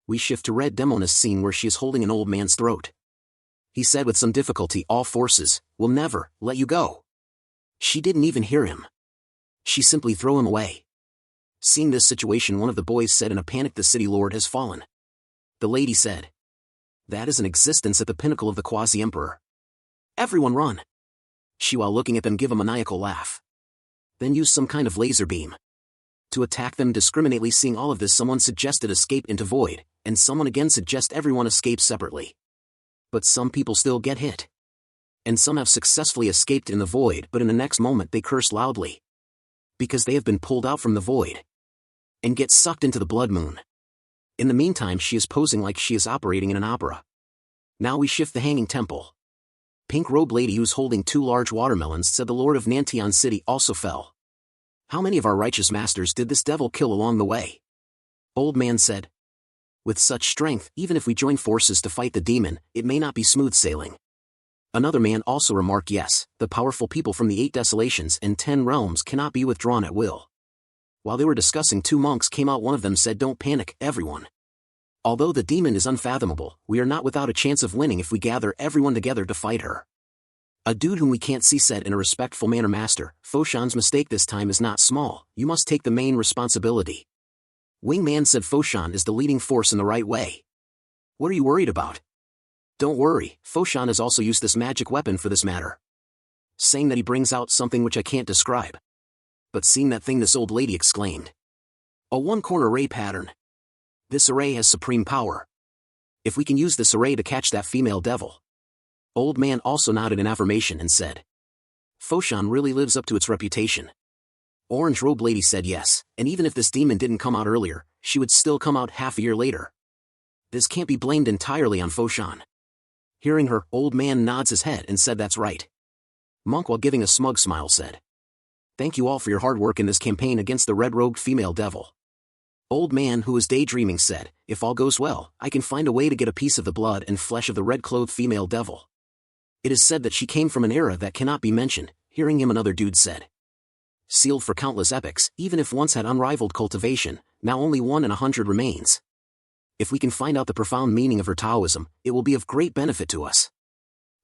We shift to Red Demona's scene where she is holding an old man's throat. He said with some difficulty, all forces will never let you go. She didn't even hear him. She simply threw him away. Seeing this situation, one of the boys said in a panic, the city lord has fallen. The lady said, that is an existence at the pinnacle of the quasi-emperor. Everyone run. She, while looking at them, give a maniacal laugh. Then use some kind of laser beam to attack them discriminately. Seeing all of this, someone suggested escape into void, and someone again suggest everyone escape separately. But some people still get hit. And some have successfully escaped in the void, but in the next moment they curse loudly. Because they have been pulled out from the void. And get sucked into the blood moon. In the meantime, she is posing like she is operating in an opera. Now we shift the hanging temple. Pink robe lady who's holding 2 large watermelons said the lord of Nantion City also fell. How many of our righteous masters did this devil kill along the way? Old man said. With such strength, even if we join forces to fight the demon, it may not be smooth sailing. Another man also remarked, yes, the powerful people from the 8 desolations and 10 realms cannot be withdrawn at will. While they were discussing, 2 monks came out. One of them said, don't panic, everyone. Although the demon is unfathomable, we are not without a chance of winning if we gather everyone together to fight her. A dude whom we can't see said in a respectful manner, Master, Foshan's mistake this time is not small, you must take the main responsibility. Wingman said Foshan is the leading force in the right way. What are you worried about? Don't worry, Foshan has also used this magic weapon for this matter. Saying that he brings out something which I can't describe. But seeing that thing, this old lady exclaimed. A 1-corner array pattern. This array has supreme power. If we can use this array to catch that female devil. Old man also nodded in affirmation and said. Foshan really lives up to its reputation. Orange robe lady said yes, and even if this demon didn't come out earlier, she would still come out half a year later. This can't be blamed entirely on Foshan. Hearing her, old man nods his head and said that's right. Monk, while giving a smug smile, said. Thank you all for your hard work in this campaign against the red-robed female devil. Old man, who was daydreaming, said, if all goes well, I can find a way to get a piece of the blood and flesh of the red-clothed female devil. It is said that she came from an era that cannot be mentioned. Hearing him, another dude said. Sealed for countless epochs, even if once had unrivaled cultivation, now only 1 in 100 remains. If we can find out the profound meaning of her Taoism, it will be of great benefit to us.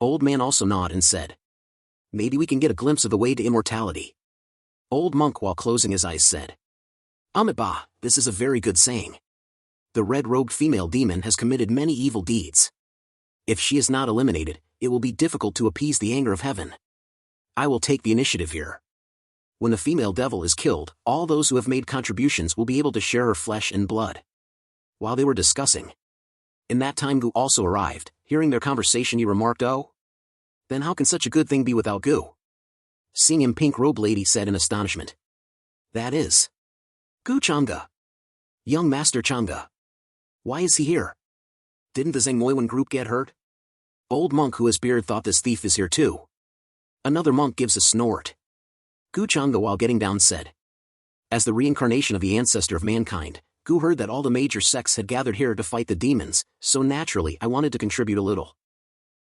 Old man also nodded and said. Maybe we can get a glimpse of the way to immortality. Old monk, while closing his eyes, said. Amitabha, this is a very good saying. The red-robed female demon has committed many evil deeds. If she is not eliminated, it will be difficult to appease the anger of heaven. I will take the initiative here. When the female devil is killed, all those who have made contributions will be able to share her flesh and blood. While they were discussing. In that time Gu also arrived. Hearing their conversation, he remarked, oh? Then how can such a good thing be without Gu? Seeing him, pink robe lady said in astonishment. That is. Gu Changa. Young Master Changa. Why is he here? Didn't the Zhengmoyuan group get hurt? Old monk who has beard thought this thief is here too. Another monk gives a snort. Gu Changa, while getting down, said. As the reincarnation of the ancestor of mankind, Gu heard that all the major sects had gathered here to fight the demons, so naturally I wanted to contribute a little.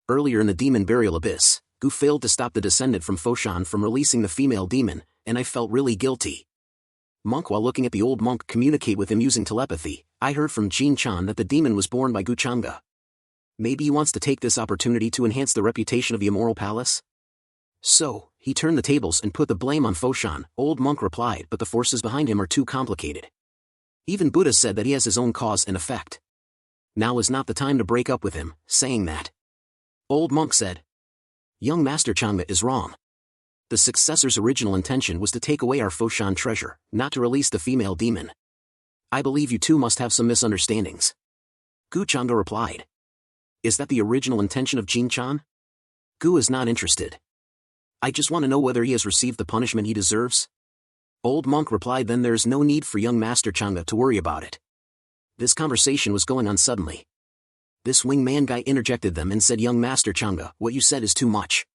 Earlier in the demon burial abyss, Gu failed to stop the descendant from Foshan from releasing the female demon, and I felt really guilty. Monk, while looking at the old monk communicate with him using telepathy, I heard from Jin Chan that the demon was born by Gu Changa. Maybe he wants to take this opportunity to enhance the reputation of the Immoral Palace? So, he turned the tables and put the blame on Foshan. Old monk replied, but the forces behind him are too complicated. Even Buddha said that he has his own cause and effect. Now is not the time to break up with him, saying that. Old monk said. Young Master Changma is wrong. The successor's original intention was to take away our Foshan treasure, not to release the female demon. I believe you two must have some misunderstandings. Gu Changa replied. Is that the original intention of Jin Chan? Gu is not interested. I just want to know whether he has received the punishment he deserves. Old monk replied, then there is no need for young Master Changa to worry about it. This conversation was going on suddenly. This wingman guy interjected them and said, young Master Changa, what you said is too much.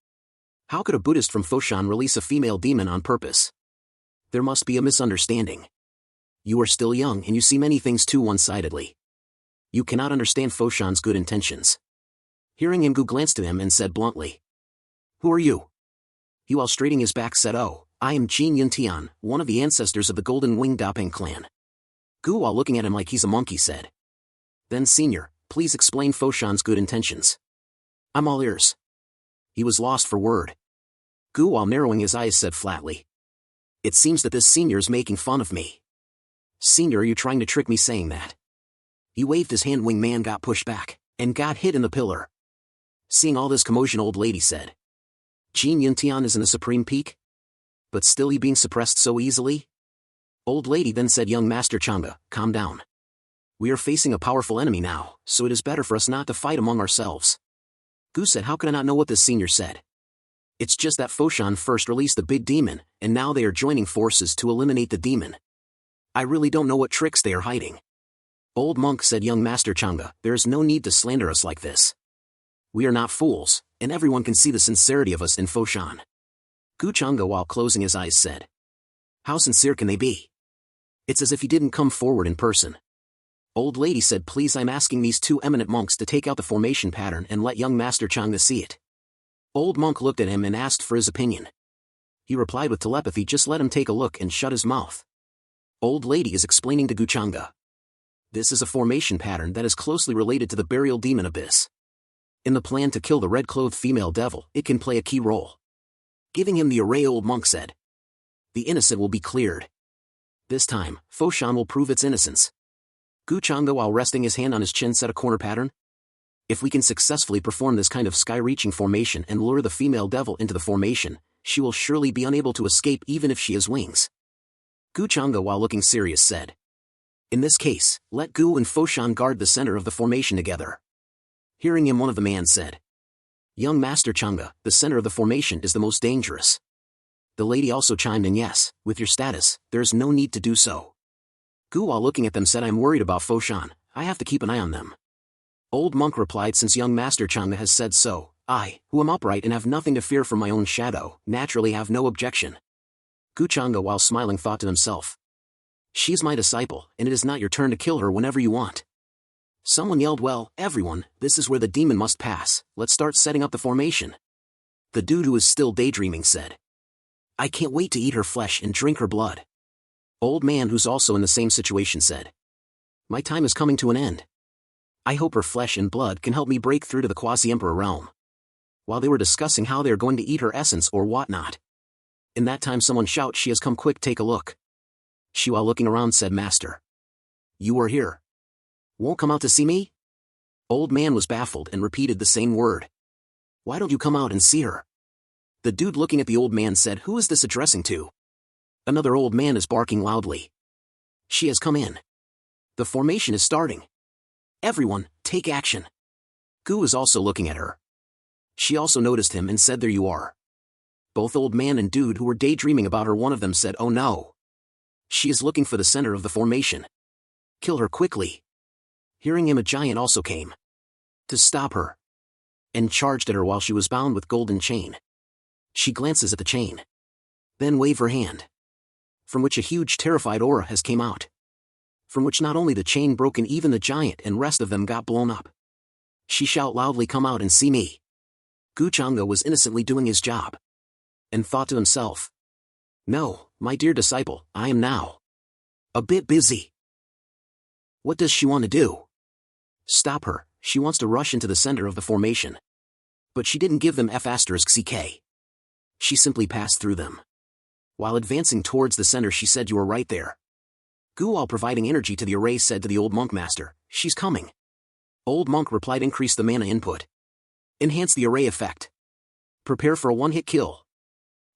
How could a Buddhist from Foshan release a female demon on purpose? There must be a misunderstanding. You are still young and you see many things too one-sidedly. You cannot understand Foshan's good intentions. Hearing him, Gu glanced at him and said bluntly. Who are you? He, while straightening his back, said, oh, I am Jin Yuntian, one of the ancestors of the Golden Wing Dapeng clan. Gu, while looking at him like he's a monkey, said. Then senior, please explain Foshan's good intentions. I'm all ears. He was lost for word. Gu, while narrowing his eyes, said flatly. It seems that this senior's making fun of me. Senior, are you trying to trick me saying that? He waved his hand. Wing man got pushed back, and got hit in the pillar. Seeing all this commotion, old lady said. Jin Yuntian is in the supreme peak? But still he being suppressed so easily? Old lady then said, young Master Chang'e, calm down. We are facing a powerful enemy now, so it is better for us not to fight among ourselves. Gu said, how could I not know what this senior said? It's just that Foshan first released the big demon, and now they are joining forces to eliminate the demon. I really don't know what tricks they are hiding. Old monk said, young Master Chang'e, there is no need to slander us like this. We are not fools, and everyone can see the sincerity of us in Foshan. Gu Chang'e, while closing his eyes, said. How sincere can they be? It's as if he didn't come forward in person. Old lady said, please, I'm asking these two eminent monks to take out the formation pattern and let young Master Chang'e see it. Old monk looked at him and asked for his opinion. He replied with telepathy, just let him take a look, and shut his mouth. Old lady is explaining to Gu Chang'e. This is a formation pattern that is closely related to the burial demon abyss. In the plan to kill the red-clothed female devil, it can play a key role. Giving him the array, old monk said. The innocent will be cleared. This time, Foshan will prove its innocence. Gu Chang'e, while resting his hand on his chin, said, a corner pattern? If we can successfully perform this kind of sky-reaching formation and lure the female devil into the formation, she will surely be unable to escape even if she has wings. Gu Chang'e, while looking serious, said. In this case, let Gu and Foshan guard the center of the formation together. Hearing him, one of the man said. Young Master Chang'e, the center of the formation is the most dangerous. The lady also chimed in, yes, with your status, there is no need to do so. Gu, while looking at them, said, I'm worried about Foshan, I have to keep an eye on them. Old monk replied, since young Master Chang'e has said so, I, who am upright and have nothing to fear from my own shadow, naturally have no objection. Gu Chang'e, while smiling, thought to himself. She is my disciple, and it is not your turn to kill her whenever you want. Someone yelled, well, everyone, this is where the demon must pass, let's start setting up the formation. The dude, who is still daydreaming, said. I can't wait to eat her flesh and drink her blood. Old man, who's also in the same situation, said. My time is coming to an end. I hope her flesh and blood can help me break through to the quasi-emperor realm. While they were discussing how they are going to eat her essence or whatnot. In that time someone shouted, she has come, quick, take a look. She, while looking around, said, Master. You are here. Won't come out to see me? Old man was baffled and repeated the same word. Why don't you come out and see her? The dude, looking at the old man, said, who is this addressing to? Another old man is barking loudly. She has come in. The formation is starting. Everyone, take action. Gu is also looking at her. She also noticed him and said, there you are. Both old man and dude, who were daydreaming about her, one of them said, oh no. She is looking for the center of the formation. Kill her quickly. Hearing him, a giant also came. To stop her. And charged at her while she was bound with golden chain. She glances at the chain. Then wave her hand. From which a huge terrified aura has came out. From which not only the chain broken, even the giant and rest of them got blown up. She shout loudly, come out and see me. Gu Chang'e was innocently doing his job. And thought to himself. No, my dear disciple, I am now a bit busy. What does she want to do? Stop her, she wants to rush into the center of the formation. But she didn't give them F***ck. She simply passed through them. While advancing towards the center, she said, you are right there. Gu, while providing energy to the array, said to the old monk, Master, she's coming. Old monk replied, increase the mana input. Enhance the array effect. Prepare for a one-hit kill.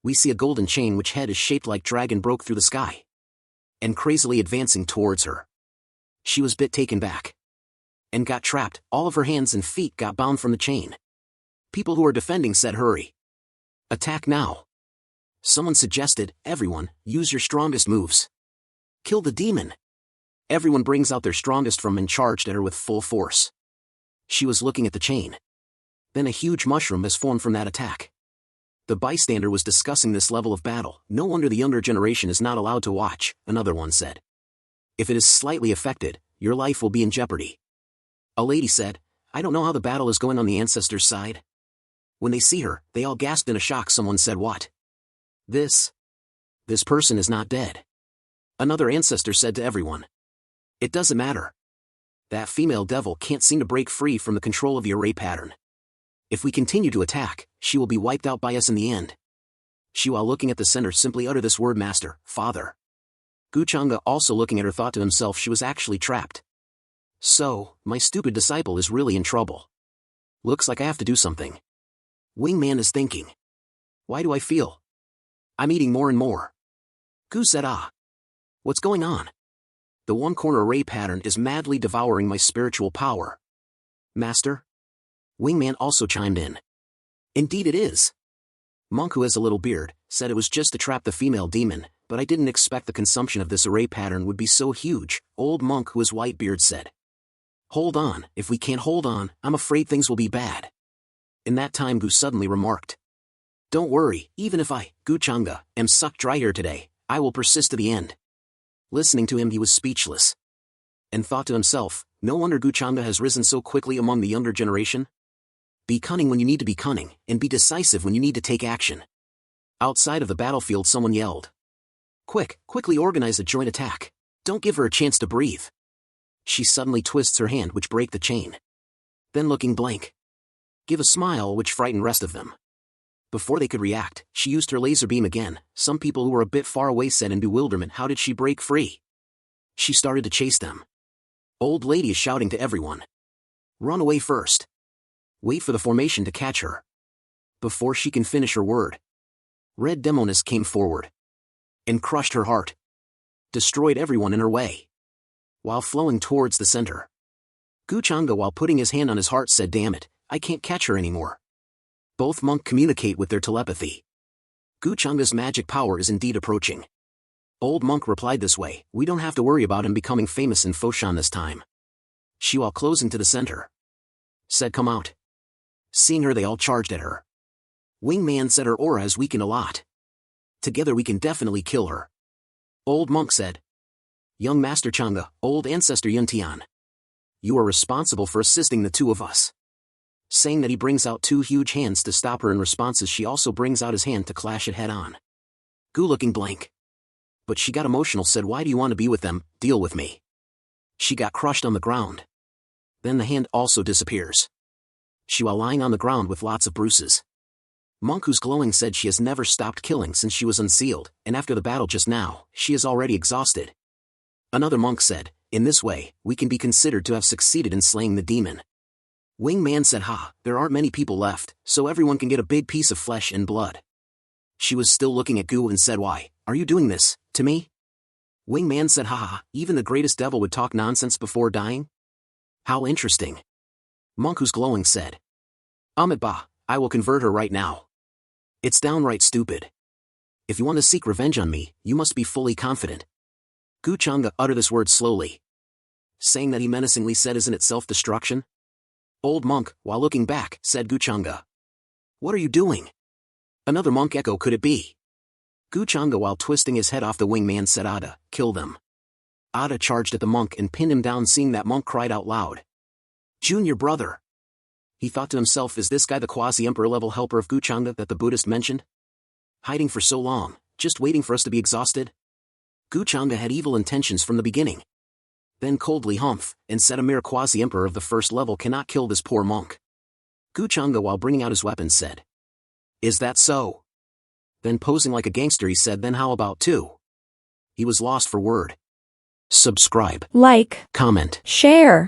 We see a golden chain which head is shaped like dragon broke through the sky. And crazily advancing towards her. She was bit taken back. And got trapped, all of her hands and feet got bound from the chain. People who are defending said, hurry. Attack now. Someone suggested, everyone, use your strongest moves. Kill the demon. Everyone brings out their strongest from and charged at her with full force. She was looking at the chain. Then a huge mushroom has formed from that attack. The bystander was discussing this level of battle. No wonder the younger generation is not allowed to watch, another one said. If it is slightly affected, your life will be in jeopardy. A lady said, I don't know how the battle is going on the ancestors' side. When they see her, they all gasped in a shock. Someone said, what? This person is not dead. Another ancestor said to everyone. It doesn't matter. That female devil can't seem to break free from the control of the array pattern. If we continue to attack, she will be wiped out by us in the end. She, while looking at the center, simply uttered this word, Master, Father. Guchanga, also looking at her, thought to himself she was actually trapped. So, my stupid disciple is really in trouble. Looks like I have to do something. Wingman is thinking. Why do I feel I'm eating more and more? Gu said, what's going on? The one-corner array pattern is madly devouring my spiritual power. Master? Wingman also chimed in. Indeed it is. Monk, who has a little beard, said it was just to trap the female demon, but I didn't expect the consumption of this array pattern would be so huge. Old Monk, who has white beard, said. Hold on, if we can't hold on, I'm afraid things will be bad. In that time Gu suddenly remarked. Don't worry, even if I, Guchanga, am sucked dry here today, I will persist to the end. Listening to him, he was speechless. And thought to himself, no wonder Guchanga has risen so quickly among the younger generation. Be cunning when you need to be cunning, and be decisive when you need to take action. Outside of the battlefield, someone yelled. Quickly organize a joint attack. Don't give her a chance to breathe. She suddenly twists her hand, which break the chain. Then, looking blank, give a smile which frightened rest of them. Before they could react, she used her laser beam again. Some people who were a bit far away said in bewilderment, how did she break free? She started to chase them. Old lady is shouting to everyone. Run away first. Wait for the formation to catch her. Before she can finish her word, Red Demoness came forward and crushed her heart. Destroyed everyone in her way. While flowing towards the center, Guchanga, while putting his hand on his heart, said, damn it, I can't catch her anymore. Both monk communicate with their telepathy. Guchanga's magic power is indeed approaching. Old Monk replied this way, we don't have to worry about him becoming famous in Foshan this time. She, while closing to the center, said, come out. Seeing her, they all charged at her. Wingman said her aura has weakened a lot. Together we can definitely kill her. Old Monk said, young Master Changa, old ancestor Yuntian, you are responsible for assisting the two of us. Saying that, he brings out two huge hands to stop her in responses. She also brings out his hand to clash it head on. Gu, looking blank. But she got emotional, said, why do you want to be with them? Deal with me. She got crushed on the ground. Then the hand also disappears. She, while lying on the ground with lots of bruises. Monk, who's glowing, said she has never stopped killing since she was unsealed, and after the battle just now, she is already exhausted. Another monk said, in this way, we can be considered to have succeeded in slaying the demon. Wingman said, there aren't many people left, so everyone can get a big piece of flesh and blood. She was still looking at Gu and said, why, are you doing this, to me? Wingman said, even the greatest devil would talk nonsense before dying? How interesting. Monk, who's glowing, said, Amit, I will convert her right now. It's downright stupid. If you want to seek revenge on me, you must be fully confident. Guchanga uttered this word slowly. Saying that, he menacingly said, isn't it self-destruction? Old Monk, while looking back, said, Guchanga, what are you doing? Another monk echoed, could it be? Guchanga, while twisting his head off the wingman, said, Ada, kill them. Ada charged at the monk and pinned him down. Seeing that, Monk cried out loud, Junior brother. He thought to himself, is this guy the quasi-emperor level helper of Guchanga that the Buddhist mentioned? Hiding for so long, just waiting for us to be exhausted? Guchanga had evil intentions from the beginning. Then coldly humph, and said, a mere quasi-emperor of the first level cannot kill this poor monk. Guchanga, while bringing out his weapon, said, is that so? Then posing like a gangster, he said, then how about two? He was lost for word. Subscribe, like, comment, share.